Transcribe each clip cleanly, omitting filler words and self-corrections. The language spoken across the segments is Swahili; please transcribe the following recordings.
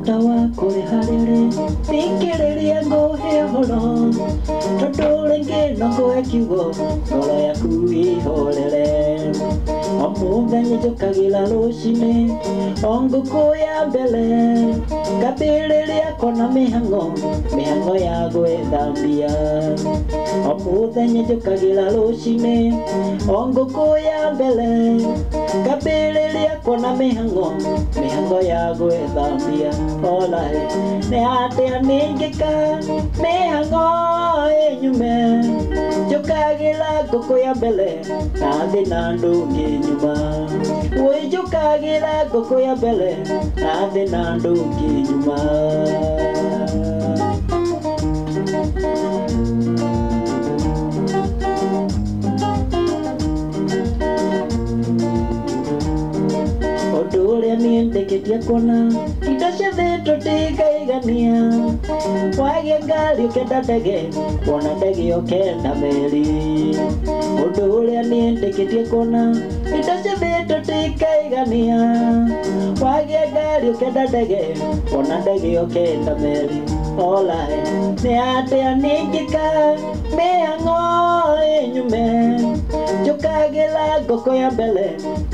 Dawa kore harere Tikiriria ngohe horo Tondu ringi no ngoe kiugo Ngoro yaku ihorere O muthenya njukagira rucini O nguku ya mbere Ngambĩrĩria kona mĩhang'o ya gwĩthambia O muthenya njukagira rucini O nguku ya mbere Ngambĩrĩria kona mĩhang'o ya gwĩthambia Olai, ne atia ningika mĩhang'o ĩnyume Njũkagĩra ngũkũ ya mbere nathi na ndũngĩ nyuma Wĩ njũkagĩra ngũkũ ya mbere nathi na ndũngĩ nyuma Ũndũ ũrĩa niĩ ndĩkĩtie kuona indo ciothe tũtikaigania Wagĩa ngari ũkenda ndege wona ndege ũkenda meri Ũndũ ũrĩa niĩ ndĩkĩtie kuona indo ciothe tũtikaigania Wagĩa ngari ũkenda ndege wona ndege ũkenda meri Olai, nĩ atĩa ningĩka mĩhang'o ĩnyume Njũkagĩra ngũkũ ya mbere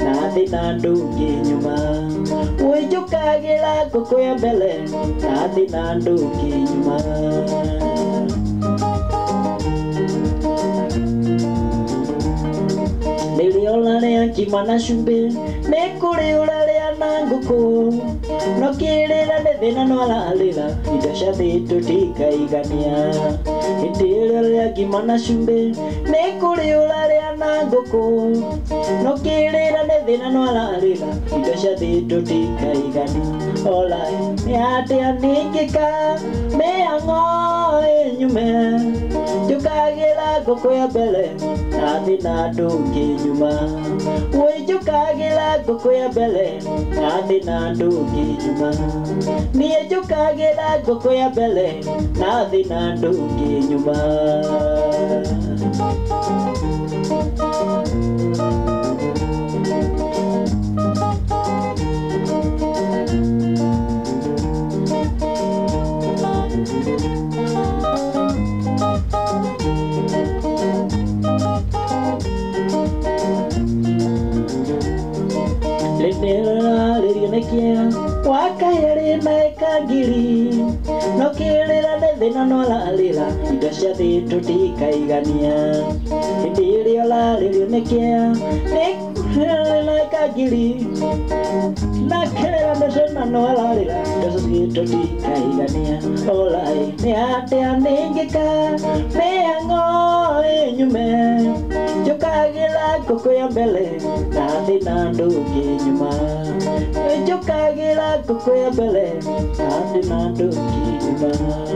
nathi na ndũngĩ nyuma Wĩ njũkagĩra ngũkũ ya mbere nathi na ndũngĩ nyuma Rĩrĩa ũrarĩa ngima na cumbĩ nĩ kũrĩ ũrarĩa na ngũkũ No kĩrĩra nĩ thĩna no ararĩra indo cia thĩ tũtikaigania Hĩndĩ ĩrĩa ũrarĩa ngima na cumbĩ nĩ kũrĩ ũrarĩa na ngũkũ No kĩrĩra nĩ thĩna no ararĩra indo cia thĩ tũtikaigania Olai, nĩ atĩa ningĩka mĩhang'o ĩnyume Njũkagĩra ngũkũ ya mbere nathi na ndũngĩ nyuma Wĩ njũkagĩra ngũkũ ya mbere nathi na ndũngĩ nyuma Niĩ njũkagĩra ngũkũ ya mbere nathi na ndũngĩ nyuma Wakaere maeka ngiri No kĩrĩra nĩ thĩna no ararĩra indo cia thĩ tũtikaigania Hĩndĩ ĩrĩa ũrarĩrio nĩ kĩeha nĩ kũrĩra maeka ngiri Na kĩrĩra nĩ thĩna no ararĩra indo cia thĩ tũtikaigania Olai, nĩ atĩa ningĩka mĩhang'o ĩnyume Njũkagĩra ngũkũ ya mbere nathi na ndũngĩ nyuma Njũkagĩra ngũkũ ya mbere nathi na ndũngĩ nyuma